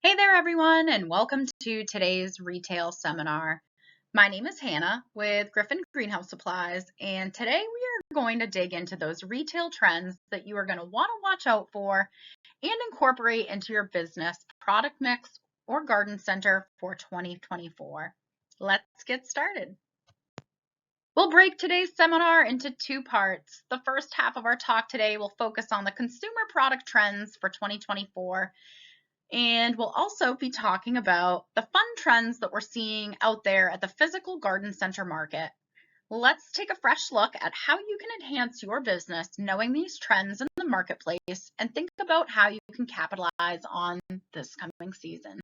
Hey there, everyone, and welcome to today's retail seminar. My name is Hannah with Griffin Greenhouse Supplies, and today we are going to dig into those retail trends that you are going to want to watch out for and incorporate into your business, product mix, or garden center for 2024. Let's get started. We'll break today's seminar into two parts. The first half of our talk today will focus on the consumer product trends for 2024. And we'll also be talking about the fun trends that we're seeing out there at the physical garden center market. Let's take a fresh look at how you can enhance your business knowing these trends in the marketplace and think about how you can capitalize on this coming season.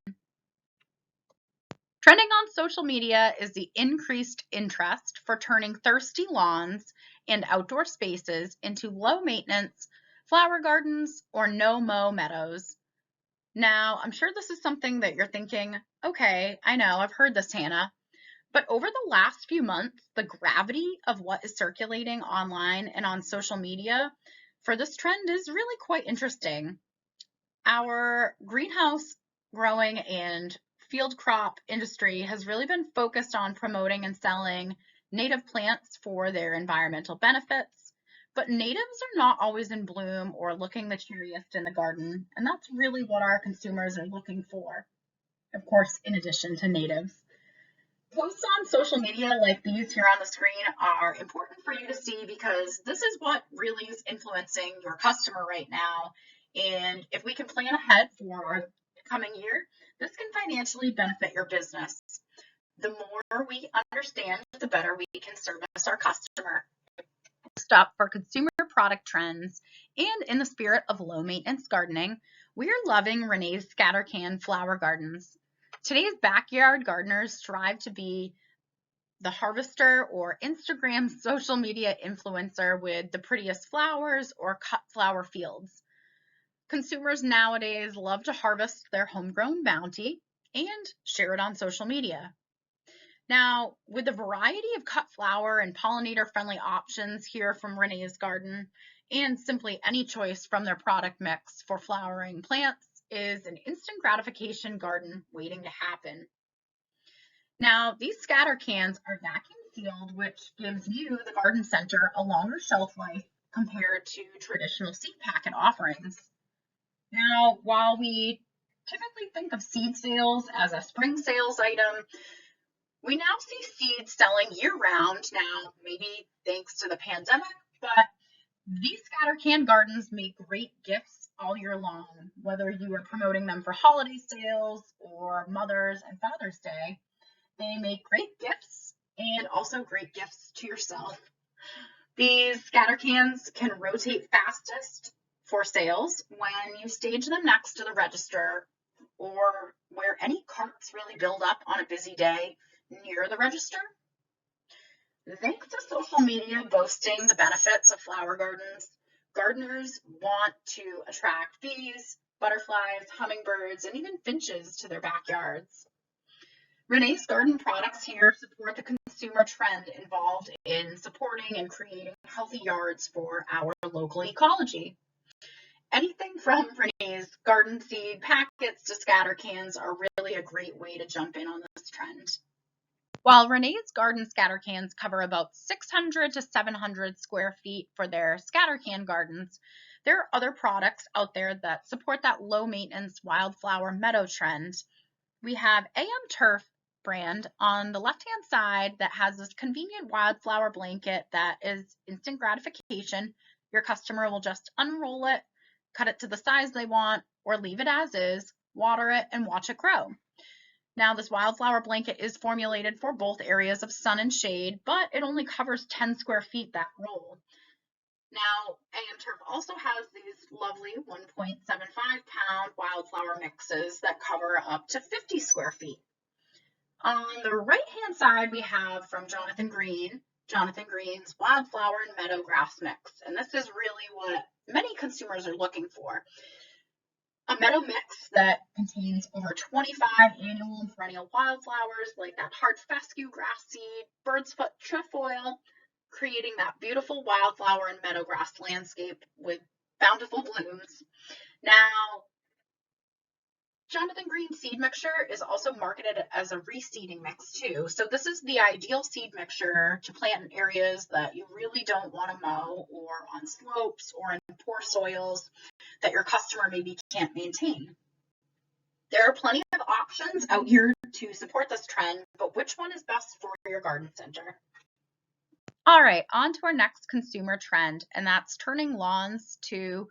Trending on social media is the increased interest for turning thirsty lawns and outdoor spaces into low maintenance flower gardens or no-mow meadows. Now, I'm sure this is something that you're thinking, okay, I know, I've heard this, Hannah. But over the last few months, the gravity of what is circulating online and on social media for this trend is really quite interesting. Our greenhouse growing and field crop industry has really been focused on promoting and selling native plants for their environmental benefits. But natives are not always in bloom or looking the cheeriest in the garden, and that's really what our consumers are looking for, of course, in addition to natives. Posts on social media like these here on the screen are important for you to see because this is what really is influencing your customer right now. And if we can plan ahead for our coming year, this can financially benefit your business. The more we understand, the better we can service our customer. Next up, for consumer product trends and in the spirit of low maintenance gardening, we are loving Renee's scatter can flower gardens. Today's backyard gardeners strive to be the harvester or Instagram social media influencer with the prettiest flowers or cut flower fields. Consumers nowadays love to harvest their homegrown bounty and share it on social media. Now, with the variety of cut flower and pollinator-friendly options here from Renee's Garden, and simply any choice from their product mix for flowering plants is an instant gratification garden waiting to happen. Now, these scatter cans are vacuum sealed, which gives you, the garden center, a longer shelf life compared to traditional seed packet offerings. Now, while we typically think of seed sales as a spring sales item, we now see seeds selling year-round now, maybe thanks to the pandemic, but these scatter can gardens make great gifts all year long, whether you are promoting them for holiday sales or Mother's and Father's Day. They make great gifts and also great gifts to yourself. These scatter cans can rotate fastest for sales when you stage them next to the register or where any carts really build up on a busy day near the register. Thanks to social media boasting the benefits of flower gardens, gardeners want to attract bees, butterflies, hummingbirds, and even finches to their backyards. Renee's Garden products here support the consumer trend involved in supporting and creating healthy yards for our local ecology. Anything from Renee's garden seed packets to scatter cans are really a great way to jump in on this trend. While Renee's Garden scatter cans cover about 600 to 700 square feet for their scatter can gardens, there are other products out there that support that low maintenance wildflower meadow trend. We have AM Turf brand on the left-hand side that has this convenient wildflower blanket that is instant gratification. Your customer will just unroll it, cut it to the size they want, or leave it as is, water it, and watch it grow. Now, this wildflower blanket is formulated for both areas of sun and shade, but it only covers 10 square feet that roll. Now, AM Turf also has these lovely 1.75-pound wildflower mixes that cover up to 50 square feet. On the right-hand side, we have from Jonathan Green's Wildflower and Meadow Grass Mix, and this is really what many consumers are looking for. A meadow mix that contains over 25 annual and perennial wildflowers like that heart fescue grass seed, bird's foot trefoil, creating that beautiful wildflower and meadow grass landscape with bountiful blooms. Now, Jonathan Green seed mixture is also marketed as a reseeding mix too. So this is the ideal seed mixture to plant in areas that you really don't want to mow, or on slopes or in poor soils that your customer maybe can't maintain. There are plenty of options out here to support this trend, but which one is best for your garden center? All right, on to our next consumer trend, and that's turning lawns to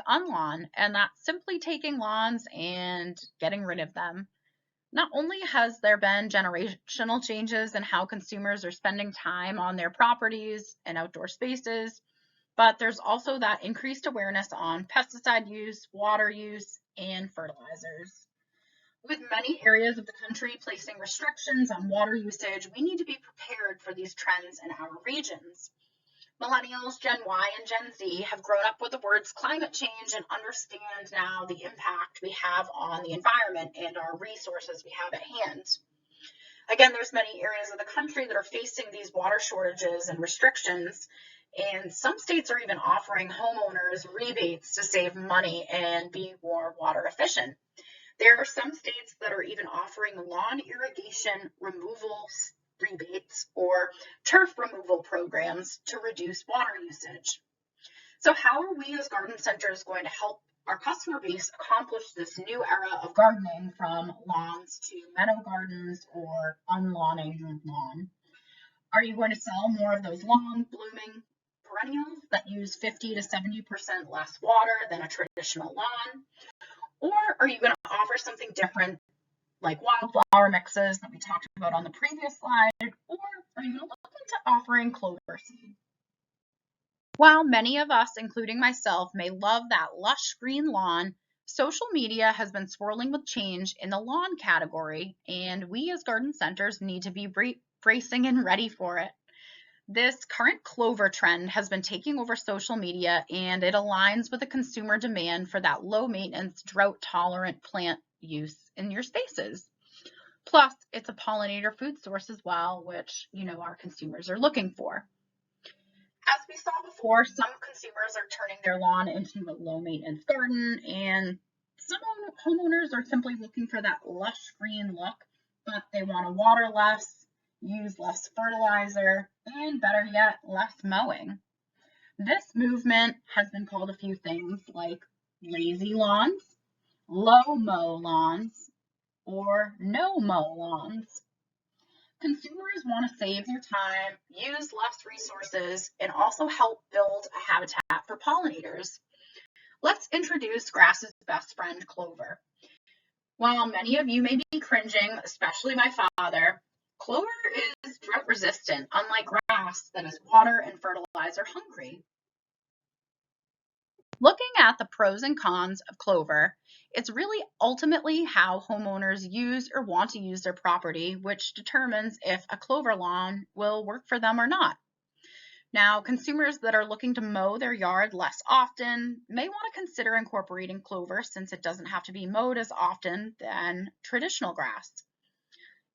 #unlawn, and that's simply taking lawns and getting rid of them. Not only has there been generational changes in how consumers are spending time on their properties and outdoor spaces, but there's also that increased awareness on pesticide use, water use, and fertilizers. With many areas of the country placing restrictions on water usage, we need to be prepared for these trends in our regions. Millennials, Gen Y, and Gen Z have grown up with the words climate change and understand now the impact we have on the environment and our resources we have at hand. Again, there's many areas of the country that are facing these water shortages and restrictions, and some states are even offering homeowners rebates to save money and be more water efficient. There are some states that are even offering lawn irrigation removal rebates or turf removal programs to reduce water usage. So how are we as garden centers going to help our customer base accomplish this new era of gardening, from lawns to meadow gardens or unlawning your lawn? Are you going to sell more of those long blooming perennials that use 50 to 70% less water than a traditional lawn? Or are you going to offer something different, like wildflower mixes that we talked about on the previous slide? Or are you going to look into offering clover seed? While many of us, including myself, may love that lush green lawn, social media has been swirling with change in the lawn category, and we as garden centers need to be bracing and ready for it. This current clover trend has been taking over social media, and it aligns with the consumer demand for that low maintenance, drought tolerant plant use in your spaces. Plus, it's a pollinator food source as well, which our consumers are looking for. As we saw before, some consumers are turning their lawn into a low maintenance garden, and some homeowners are simply looking for that lush green look, but they want to water less, use less fertilizer, and better yet, less mowing. This movement has been called a few things like lazy lawns, low mow lawns, or no mow lawns. Consumers want to save their time, use less resources, and also help build a habitat for pollinators. Let's introduce grass's best friend, clover. While many of you may be cringing, especially my father, clover is drought resistant, unlike grass that is water and fertilizer hungry. Looking at the pros and cons of clover, it's really ultimately how homeowners use or want to use their property, which determines if a clover lawn will work for them or not. Now, consumers that are looking to mow their yard less often may want to consider incorporating clover, since it doesn't have to be mowed as often than traditional grass.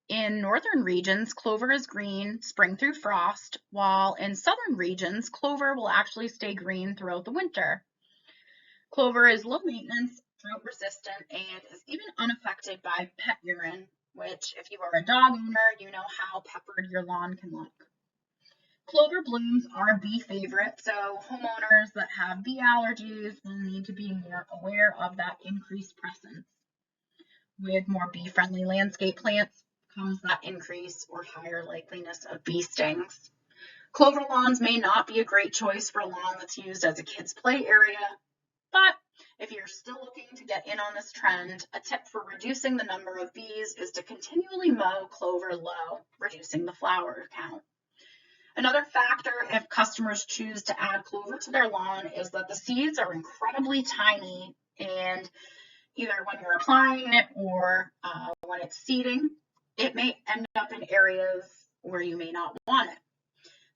In northern regions, clover is green spring through frost, while in southern regions, clover will actually stay green throughout the winter. Clover is low maintenance, drought resistant, and is even unaffected by pet urine, which, if you are a dog owner, you know how peppered your lawn can look. Clover blooms are a bee favorite, so homeowners that have bee allergies will need to be more aware of that increased presence. With more bee-friendly landscape plants comes that increase or higher likeliness of bee stings. Clover lawns may not be a great choice for a lawn that's used as a kid's play area, but if you're still looking to get in on this trend, a tip for reducing the number of bees is to continually mow clover low, reducing the flower count. Another factor, if customers choose to add clover to their lawn, is that the seeds are incredibly tiny, and either when you're applying it or when it's seeding, it may end up in areas where you may not want it.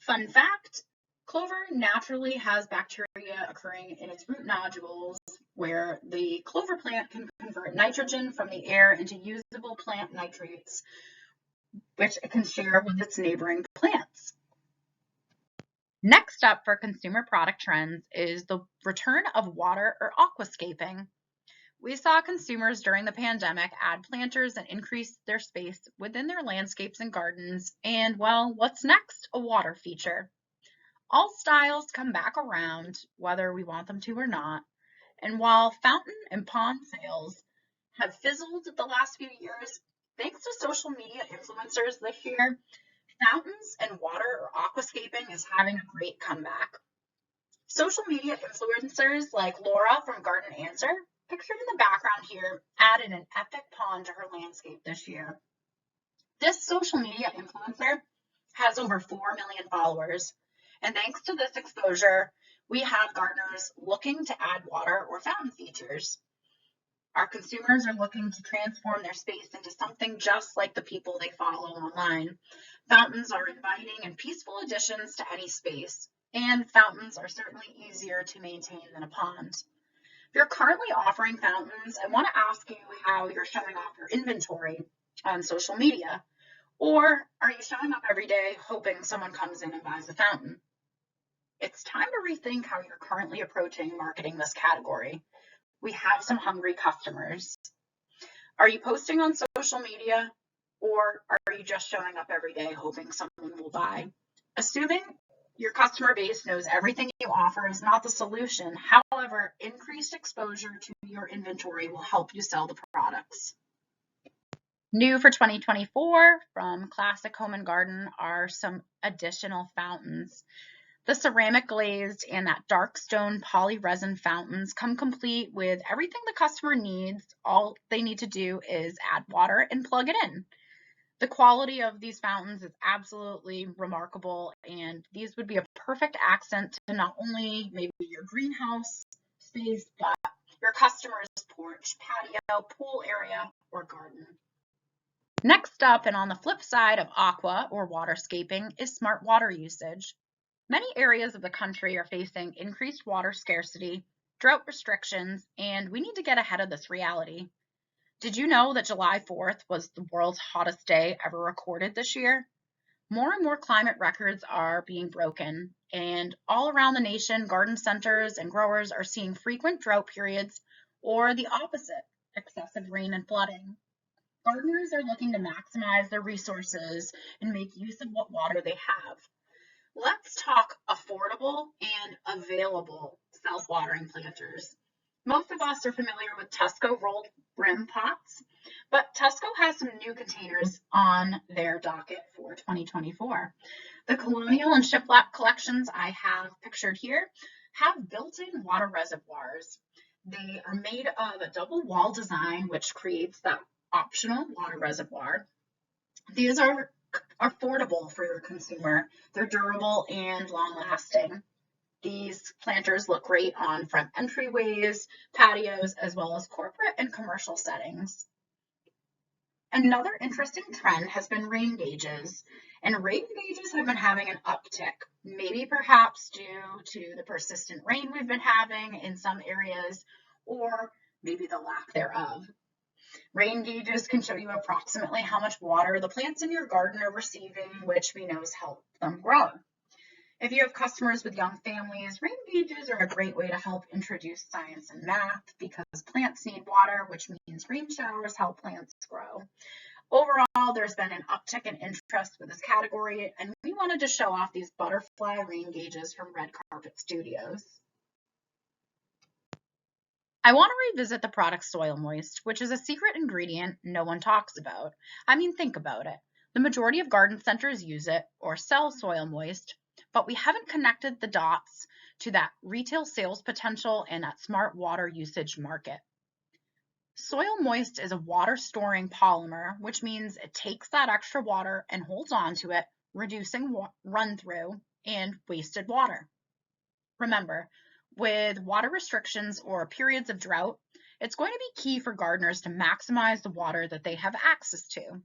Fun fact, clover naturally has bacteria occurring in its root nodules, where the clover plant can convert nitrogen from the air into usable plant nitrates, which it can share with its neighboring plants. Next up for consumer product trends is the return of water or aquascaping. We saw consumers during the pandemic add planters and increase their space within their landscapes and gardens. And well, what's next? A water feature. All styles come back around, whether we want them to or not. And while fountain and pond sales have fizzled the last few years, thanks to social media influencers this year, fountains and water or aquascaping is having a great comeback. Social media influencers like Laura from Garden Answer, pictured in the background here, added an epic pond to her landscape this year. This social media influencer has over 4 million followers, and thanks to this exposure, we have gardeners looking to add water or fountain features. Our consumers are looking to transform their space into something just like the people they follow online. Fountains are inviting and peaceful additions to any space, and fountains are certainly easier to maintain than a pond. If you're currently offering fountains, I want to ask you how you're showing off your inventory on social media. Or are you showing up every day hoping someone comes in and buys a fountain? It's time to rethink how you're currently approaching marketing this category. We have some hungry customers. Are you posting on social media, or are you just showing up every day hoping someone will buy? Assuming your customer base knows everything you offer is not the solution. However, increased exposure to your inventory will help you sell the products. New for 2024 from Classic Home and Garden are some additional fountains. The ceramic glazed and that dark stone poly resin fountains come complete with everything the customer needs. All they need to do is add water and plug it in. The quality of these fountains is absolutely remarkable, and these would be a perfect accent to not only maybe your greenhouse space, but your customer's porch, patio, pool area, or garden. Next up, and on the flip side of aqua or waterscaping, is smart water usage. Many areas of the country are facing increased water scarcity, drought restrictions, and we need to get ahead of this reality. Did you know that July 4th was the world's hottest day ever recorded this year? More and more climate records are being broken, and all around the nation, garden centers and growers are seeing frequent drought periods or the opposite, excessive rain and flooding. Gardeners are looking to maximize their resources and make use of what water they have. Let's talk affordable and available self-watering planters. Most of us are familiar with Tesco rolled brim pots, but Tesco has some new containers on their docket for 2024. The Colonial and Shiplap collections I have pictured here have built-in water reservoirs. They are made of a double wall design, which creates that optional water reservoir. These are affordable for your consumer. They're durable and long-lasting. These planters look great on front entryways, patios, as well as corporate and commercial settings. Another interesting trend has been rain gauges, and rain gauges have been having an uptick, maybe perhaps due to the persistent rain we've been having in some areas, or maybe the lack thereof. Rain gauges can show you approximately how much water the plants in your garden are receiving, which we know has helped them grow. If you have customers with young families, rain gauges are a great way to help introduce science and math because plants need water, which means rain showers help plants grow. Overall, there's been an uptick in interest with this category, and we wanted to show off these butterfly rain gauges from Red Carpet Studios. I want to revisit the product Soil Moist, which is a secret ingredient no one talks about. I mean, think about it. The majority of garden centers use it or sell Soil Moist, but we haven't connected the dots to that retail sales potential and that smart water usage market. Soil Moist is a water storing polymer, which means it takes that extra water and holds on to it, reducing run through and wasted water. Remember, with water restrictions or periods of drought, it's going to be key for gardeners to maximize the water that they have access to.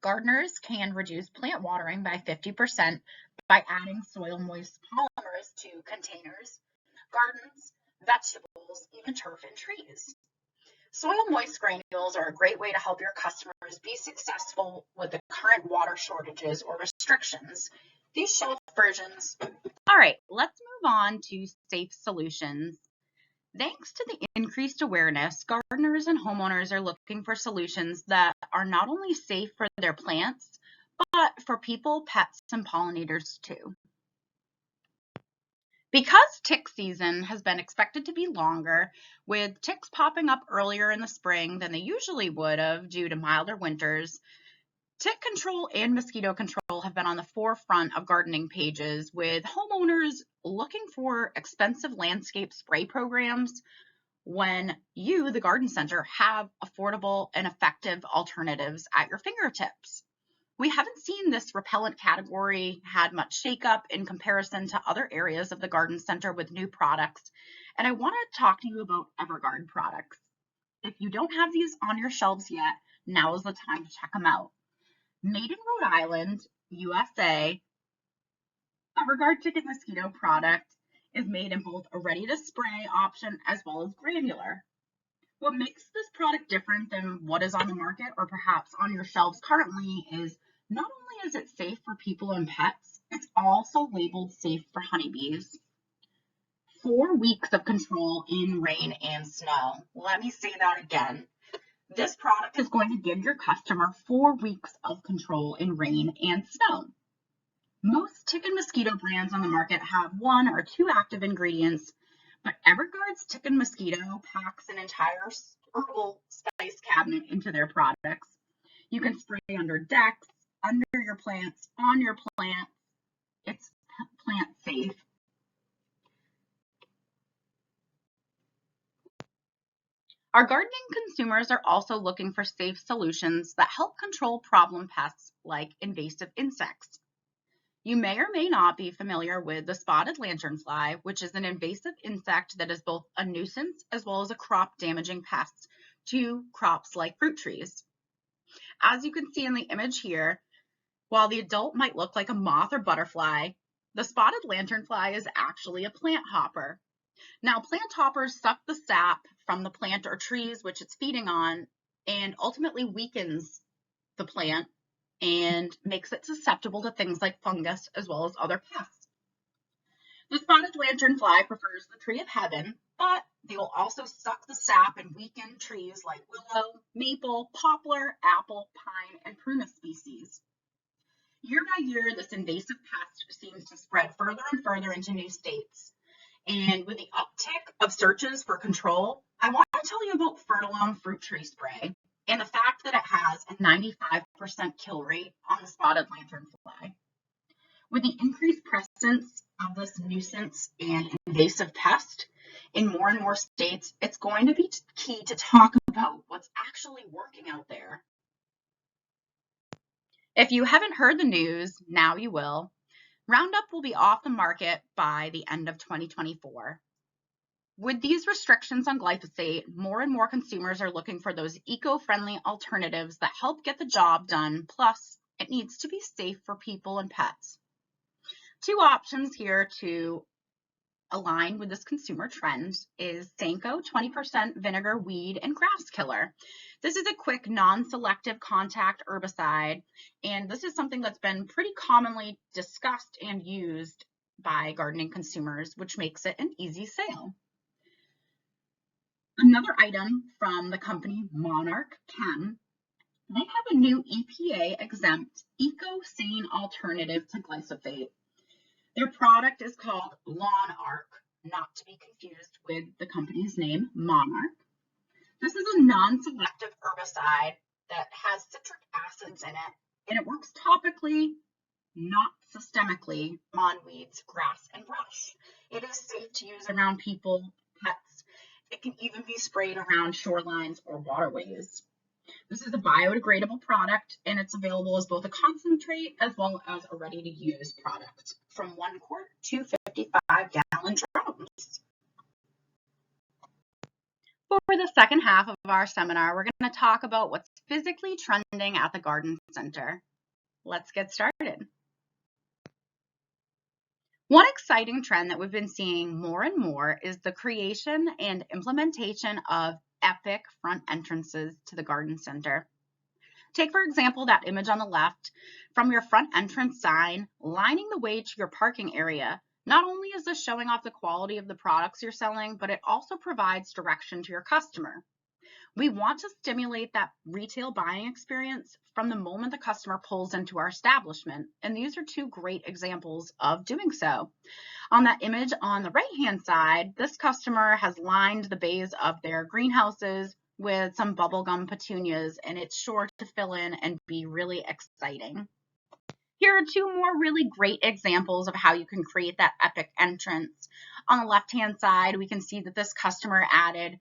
Gardeners can reduce plant watering by 50% by adding soil moist polymers to containers, gardens, vegetables, even turf and trees. Soil moist granules are a great way to help your customers be successful with the current water shortages or restrictions. These shelf versions. All right, let's move on to safe solutions. Thanks to the increased awareness, gardeners and homeowners are looking for solutions that are not only safe for their plants, but for people, pets, and pollinators too. Because tick season has been expected to be longer, with ticks popping up earlier in the spring than they usually would have due to milder winters, tick control and mosquito control have been on the forefront of gardening pages, with homeowners looking for expensive landscape spray programs when you, the garden center, have affordable and effective alternatives at your fingertips. We haven't seen this repellent category had much shakeup in comparison to other areas of the garden center with new products, and I want to talk to you about Everguard products. If you don't have these on your shelves yet, now is the time to check them out. Made in Rhode Island, USA, Everguard Tick and Mosquito product is made in both a ready-to-spray option as well as granular. What makes this product different than what is on the market or perhaps on your shelves currently is not only is it safe for people and pets, it's also labeled safe for honeybees. 4 weeks of control in rain and snow. Let me say that again. This product is going to give your customer 4 weeks of control in rain and snow. Most tick and mosquito brands on the market have 1 or 2 active ingredients, but Everguard's Tick and Mosquito packs an entire herbal spice cabinet into their products. You can spray under decks, under your plants, on your plants. It's plant safe. Our gardening consumers are also looking for safe solutions that help control problem pests like invasive insects. You may or may not be familiar with the spotted lanternfly, which is an invasive insect that is both a nuisance as well as a crop damaging pest to crops like fruit trees. As you can see in the image here, while the adult might look like a moth or butterfly, the spotted lanternfly is actually a plant hopper. Now, plant hoppers suck the sap from the plant or trees which it's feeding on and ultimately weakens the plant and makes it susceptible to things like fungus as well as other pests. The spotted lanternfly prefers the tree of heaven, but they will also suck the sap and weaken trees like willow, maple, poplar, apple, pine, and prunus species. Year by year, this invasive pest seems to spread further and further into new states. And with the uptick of searches for control, I want to tell you about Fertilome fruit tree spray and the fact that it has a 95% kill rate on the spotted lanternfly. With the increased presence of this nuisance and invasive pest in more and more states, it's going to be key to talk about what's actually working out there. If you haven't heard the news, now you will. Roundup will be off the market by the end of 2024. With these restrictions on glyphosate, more and more consumers are looking for those eco-friendly alternatives that help get the job done, plus it needs to be safe for people and pets. 2 options here to align with this consumer trend is Sanko 20% vinegar weed and grass killer. This is a quick non-selective contact herbicide, and this is something that's been pretty commonly discussed and used by gardening consumers, which makes it an easy sale. Another item from the company Monarch Chem, they have a new EPA exempt eco-sane alternative to glyphosate. Their product is called Lawn Arc, not to be confused with the company's name, Monarch. This is a non-selective herbicide that has citric acids in it, and it works topically, not systemically, on weeds, grass, and brush. It is safe to use around people, pets. It can even be sprayed around shorelines or waterways. This is a biodegradable product, and it's available as both a concentrate as well as a ready-to-use product from 1 quart to 55-gallon drums. For the second half of our seminar, we're going to talk about what's physically trending at the garden center. Let's get started. One exciting trend that we've been seeing more and more is the creation and implementation of epic front entrances to the garden center. Take, for example, that image on the left. From your front entrance sign, lining the way to your parking area, Not only is this showing off the quality of the products you're selling, but it also provides direction to your customer. We want to stimulate that retail buying experience from the moment the customer pulls into our establishment, and these are two great examples of doing so. On that image on the right-hand side, this customer has lined the bays of their greenhouses with some bubblegum petunias, and it's sure to fill in and be really exciting. Here are two more really great examples of how you can create that epic entrance. On the left-hand side, we can see that this customer added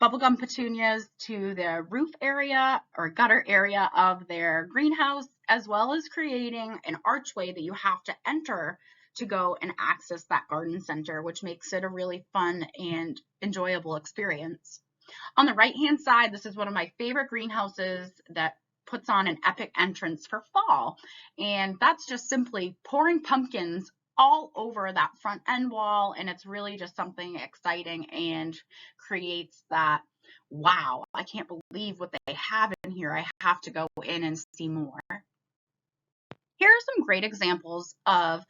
bubblegum petunias to the roof area or gutter area of their greenhouse, as well as creating an archway that you have to enter to go and access that garden center, which makes it a really fun and enjoyable experience. On the right-hand side, this is one of my favorite greenhouses that puts on an epic entrance for fall. And that's just simply pouring pumpkins all over that front end wall. And it's really just something exciting and creates that, wow, I can't believe what they have in here. I have to go in and see more. Here are some great examples of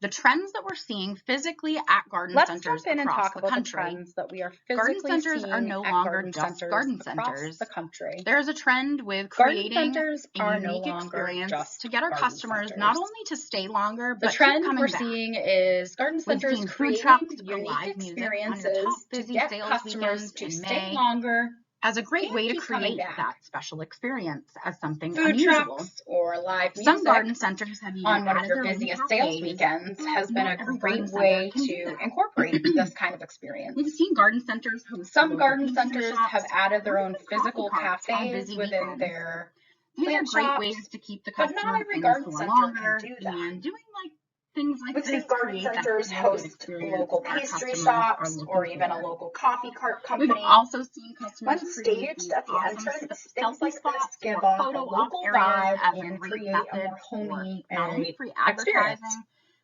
the trends that we're seeing physically at garden centers across the country. Trends that we are Garden physically centers are no longer just garden centers. The country. There's a trend with creating a unique experience to get our customers not only to stay longer, but the trend keep we're back. seeing is garden centers creating unique experiences to get customers to stay longer as a great way to create that special experience as something food unusual. Trucks or live music Some garden centers have even on one of added your their own busiest cafes. sales weekends has been a great way to incorporate this kind of experience. We've seen garden centers host some garden centers have added their own physical cafes within their plant These are great shops, ways to keep the but customer not every in garden the center store can longer do that. and doing like things like We've this seen garden create that centers feel-good host experience local that our pastry customers are shops looking or even for. a local coffee cart company. We've also seen customers When create staged at the awesome entrance, things selfie like spots this give or off a photo op local areas vibe as a and great create a method more homey for not only free experience. advertising,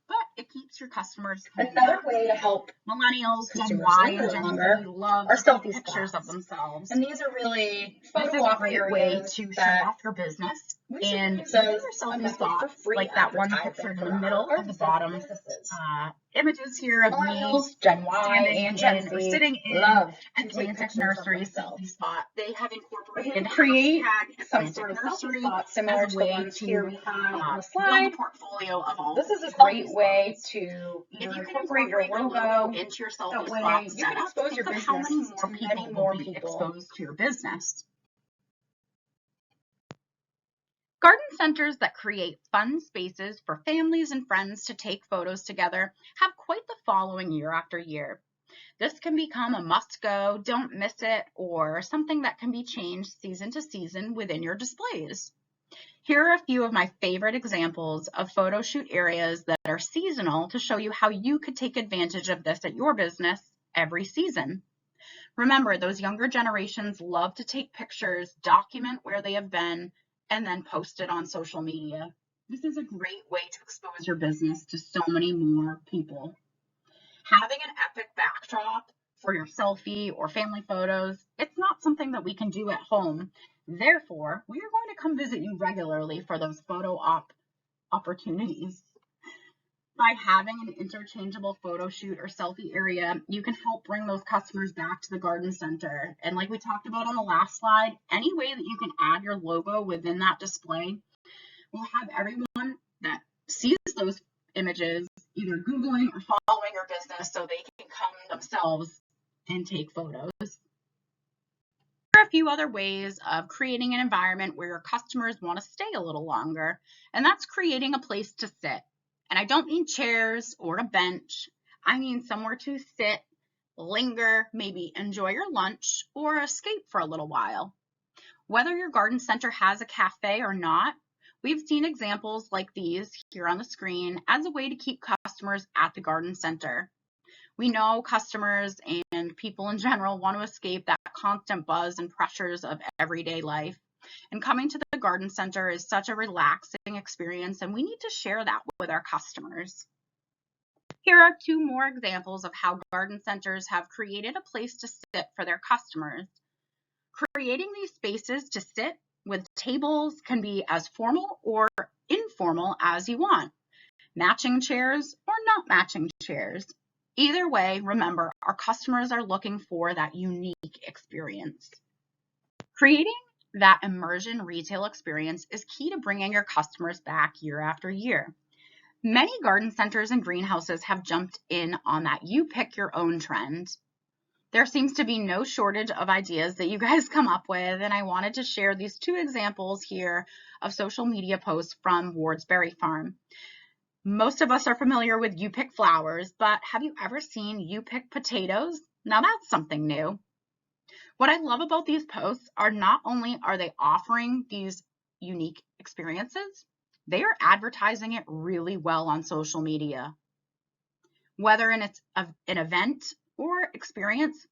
but it keeps your customers coming Another back. way to help Millennials, Gen consumers Y, linger and Gen longer Z love are to take selfie pictures of spots. themselves. And these are really This is photo a op great way areas to show that off your business we and use using as your a selfie method for spots, free like that one advertising picture in for the our middle of garden the center bottom businesses. images here of me Millennials, Gen Y, standing and Gen in or Z sitting in love to take Atlantic pictures of Nursery's themselves. selfie spot. They have If incorporated you create hashtag some Atlantic sort of selfie Nursery spot similar as to a the way ones to here we have on the build slide, a portfolio of all this is a selfie great way spots. to If either you can incorporate your logo into your selfie that way spot you can setup, expose your think of how business many to many more will be people. exposed to your business. Garden centers that create fun spaces for families and friends to take photos together have quite the following year after year. This can become a must-go, don't miss it, or something that can be changed season to season within your displays. Here are a few of my favorite examples of photo shoot areas that are seasonal to show you how you could take advantage of this at your business every season. Remember, those younger generations love to take pictures, document where they have been, and then post it on social media. This is a great way to expose your business to so many more people. Having an epic backdrop for your selfie or family photos, it's not something that we can do at home. Therefore, we are going to come visit you regularly for those photo op opportunities. By having an interchangeable photo shoot or selfie area, you can help bring those customers back to the garden center. And like we talked about on the last slide, any way that you can add your logo within that display will have everyone that sees those images either Googling or following your business so they can come themselves and take photos. There are a few other ways of creating an environment where your customers want to stay a little longer, and that's creating a place to sit. And I don't mean chairs or a bench. I mean somewhere to sit, linger, maybe enjoy your lunch, or escape for a little while. Whether your garden center has a cafe or not, we've seen examples like these here on the screen as a way to keep customers at the garden center. We know customers and people in general want to escape that constant buzz and pressures of everyday life. And coming to the garden center is such a relaxing experience, and we need to share that with our customers. Here are two more examples of how garden centers have created a place to sit for their customers. Creating these spaces to sit with tables can be as formal or informal as you want. matching chairs or not matching chairs. Either way, remember, our customers are looking for that unique experience. Creating that immersion retail experience is key to bringing your customers back year after year. Many garden centers and greenhouses have jumped in on that you pick your own trend. There seems to be no shortage of ideas that you guys come up with, and I wanted to share these two examples here of social media posts from Ward's Berry Farm. Most of us are familiar with You Pick Flowers, but have you ever seen You Pick Potatoes? Now that's something new. What I love about these posts are not only are they offering these unique experiences, they are advertising it really well on social media. Whether it's an event or experience,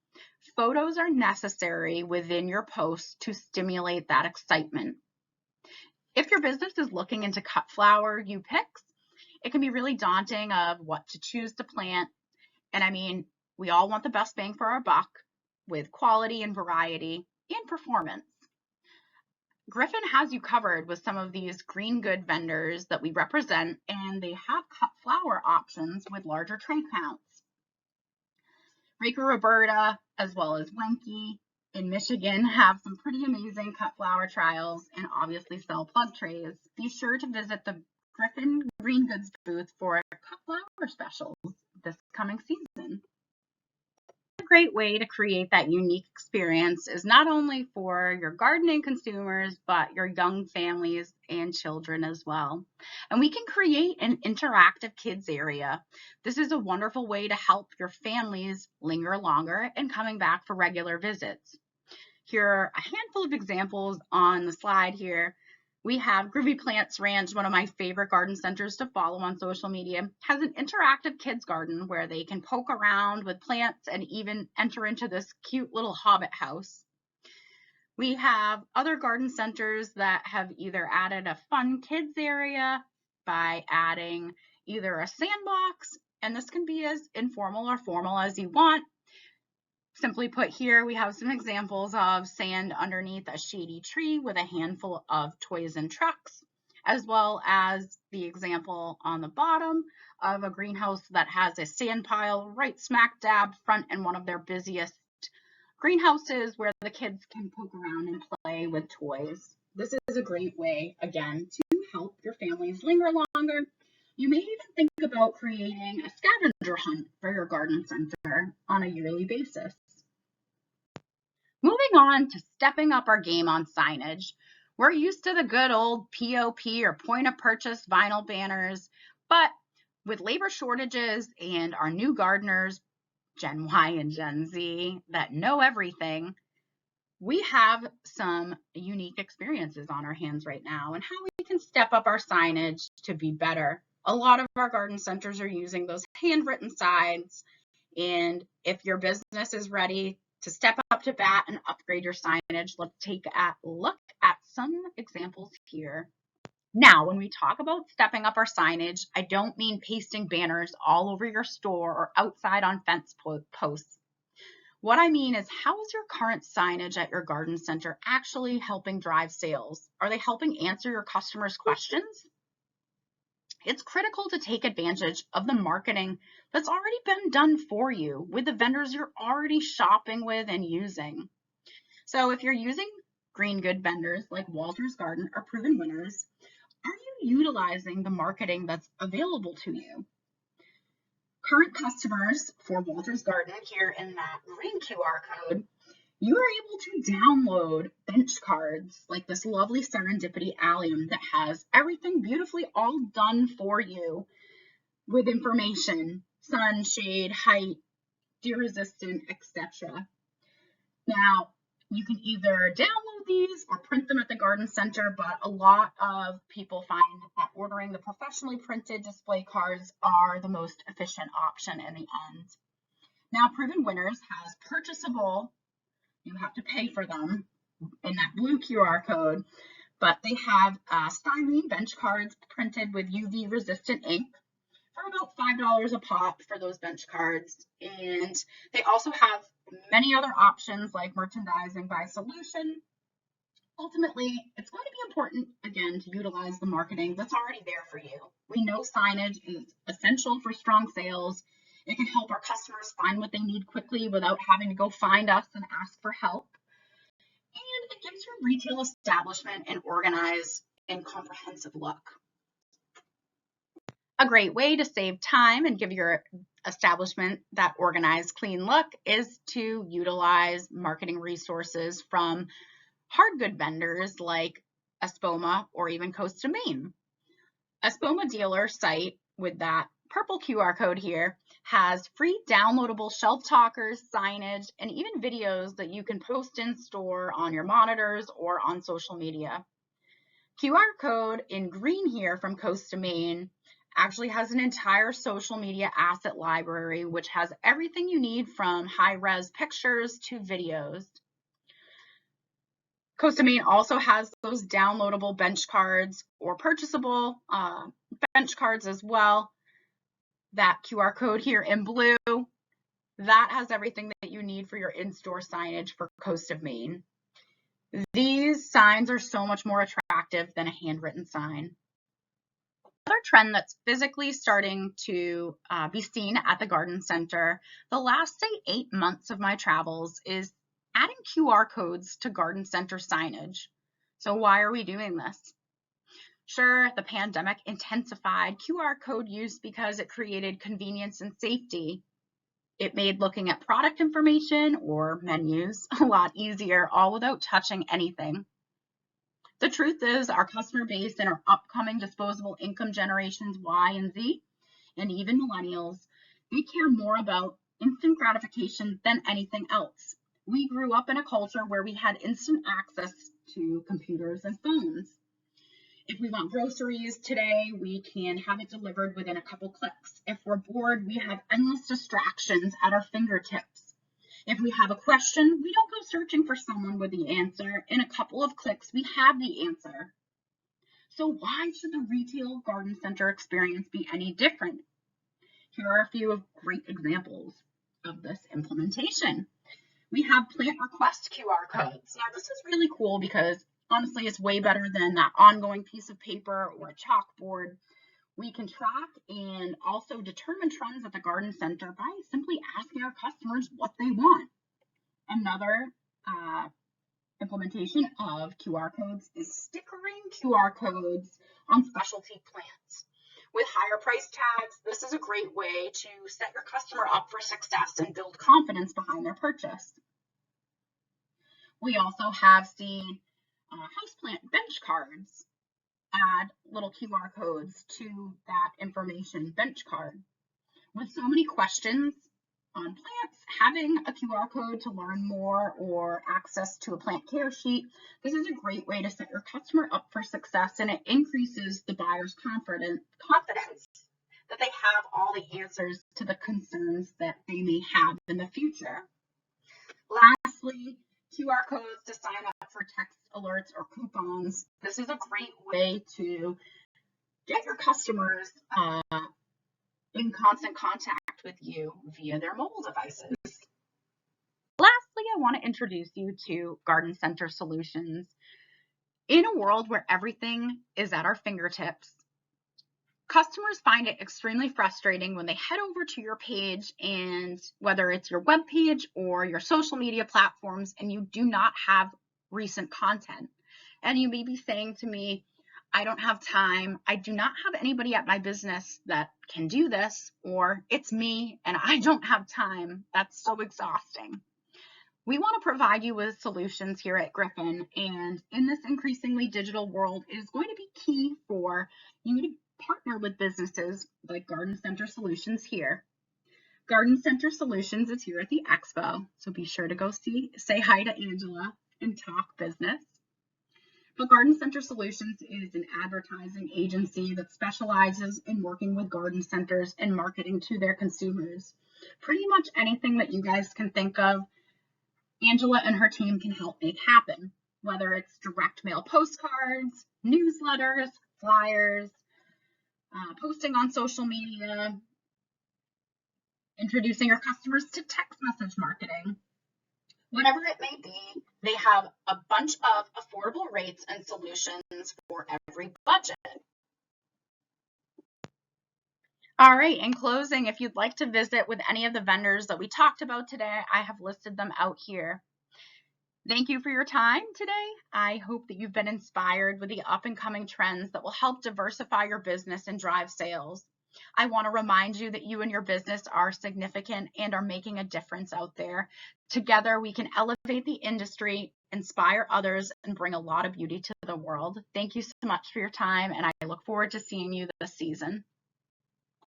photos are necessary within your post to stimulate that excitement. If your business is looking into cut flower you picks, it can be really daunting of what to choose to plant. And I mean, we all want the best bang for our buck with quality and variety and performance. Griffin has you covered with some of these green good vendors that we represent, and they have cut flower options with larger tray counts. Raker Roberta, as well as Wenke in Michigan, have some pretty amazing cut flower trials and obviously sell plug trays. Be sure to visit the Griffin Green Goods booth for cut flower specials this coming season. A great way to create that unique experience is not only for your gardening consumers, but your young families and children as well. And we can create an interactive kids area. This is a wonderful way to help your families linger longer and coming back for regular visits. Here are a handful of examples on the slide here. We have Groovy Plants Ranch, one of my favorite garden centers to follow on social media, has an interactive kids garden where they can poke around with plants and even enter into this cute little hobbit house. We have other garden centers that have either added a fun kids area by adding either a sandbox, and this can be as informal or formal as you want. Simply put, here we have some examples of sand underneath a shady tree with a handful of toys and trucks, as well as the example on the bottom of a greenhouse that has a sand pile right smack dab front in one of their busiest greenhouses where the kids can poke around and play with toys. This is a great way, again, to help your families linger longer. You may even think about creating a scavenger hunt for your garden center on a yearly basis. Moving on to stepping up our game on signage. We're used to the good old POP or point of purchase vinyl banners, but with labor shortages and our new gardeners, Gen Y and Gen Z, that know everything, we have some unique experiences on our hands right now and how we can step up our signage to be better. A lot of our garden centers are using those handwritten signs, and if your business is ready to step up to bat and upgrade your signage, let's take a look at some examples here. Now, when we talk about stepping up our signage, I don't mean pasting banners all over your store or outside on fence posts. What I mean is, how is your current signage at your garden center actually helping drive sales? Are they helping answer your customers' questions? It's critical to take advantage of the marketing that's already been done for you with the vendors you're already shopping with and using. So if you're using green good vendors like Walter's Garden or Proven Winners, are you utilizing the marketing that's available to you? Current customers for Walter's Garden here in that green QR code, you are able to download bench cards like this lovely Serendipity allium that has everything beautifully all done for you with information, sun, shade, height, deer resistant, etc. Now, you can either download these or print them at the garden center, but a lot of people find that ordering the professionally printed display cards are the most efficient option in the end. Now, Proven Winners has purchasable, you have to pay for them in that blue QR code, but they have styrene bench cards printed with UV resistant ink for about $5 a pop for those bench cards. And they also have many other options like merchandising by solution, Ultimately, it's going to be important, again, to utilize the marketing that's already there for you. We know signage is essential for strong sales. It can help our customers find what they need quickly without having to go find us and ask for help. And it gives your retail establishment an organized and comprehensive look. A great way to save time and give your establishment that organized, clean look is to utilize marketing resources from hard good vendors like Expo or even Coast of Maine. Expo dealer site with that purple QR code here has free downloadable shelf talkers, signage, and even videos that you can post in store on your monitors or on social media. QR code in green here from Coast of Maine actually has an entire social media asset library, which has everything you need from high-res pictures to videos. Coast of Maine also has those downloadable bench cards or purchasable bench cards as well. That QR code here in blue, that has everything that you need for your in-store signage for Coast of Maine. These signs are so much more attractive than a handwritten sign. Another trend that's physically starting to be seen at the garden center the last, say, 8 months of my travels is adding QR codes to garden center signage. So why are we doing this? Sure, the pandemic intensified QR code use because it created convenience and safety. It made looking at product information or menus a lot easier, all without touching anything. The truth is, our customer base and our upcoming disposable income generations Y and Z, and even millennials, they care more about instant gratification than anything else. We grew up in a culture where we had instant access to computers and phones. If we want groceries today, we can have it delivered within a couple clicks. If we're bored, we have endless distractions at our fingertips. If we have a question, we don't go searching for someone with the answer. In a couple of clicks, we have the answer. So why should the retail garden center experience be any different? Here are a few great examples of this implementation. We have plant request QR codes. Now, this is really cool because honestly, it's way better than that ongoing piece of paper or a chalkboard. We can track and also determine trends at the garden center by simply asking our customers what they want. Another implementation of QR codes is stickering QR codes on specialty plants. With higher price tags, this is a great way to set your customer up for success and build confidence behind their purchase. We also have seen houseplant bench cards add little QR codes to that information bench card. With so many questions on plants, having a QR code to learn more or access to a plant care sheet, this is a great way to set your customer up for success, and it increases the buyer's confidence that they have all the answers to the concerns that they may have in the future. Lastly, QR codes to sign up for text alerts or coupons. This is a great way to get your customers in constant contact with you via their mobile devices. Lastly, I want to introduce you to Garden Center Solutions. In a world where everything is at our fingertips, customers find it extremely frustrating when they head over to your page, and whether it's your web page or your social media platforms, and you do not have recent content. And you may be saying to me, I don't have time. I do not have anybody at my business that can do this, or it's me and I don't have time. That's so exhausting. We want to provide you with solutions here at Griffin, and in this increasingly digital world, it is going to be key for you to partner with businesses like Garden Center Solutions here. Garden Center Solutions is here at the Expo, so be sure to go say hi to Angela and talk business. But Garden Center Solutions is an advertising agency that specializes in working with garden centers and marketing to their consumers. Pretty much anything that you guys can think of, Angela and her team can help make happen, whether it's direct mail postcards, newsletters, flyers, posting on social media, introducing your customers to text message marketing. Whatever it may be, they have a bunch of affordable rates and solutions for every budget. All right, in closing, if you'd like to visit with any of the vendors that we talked about today, I have listed them out here. Thank you for your time today. I hope that you've been inspired with the up and coming trends that will help diversify your business and drive sales. I want to remind you that you and your business are significant and are making a difference out there. Together, we can elevate the industry, inspire others, and bring a lot of beauty to the world. Thank you so much for your time, and I look forward to seeing you this season.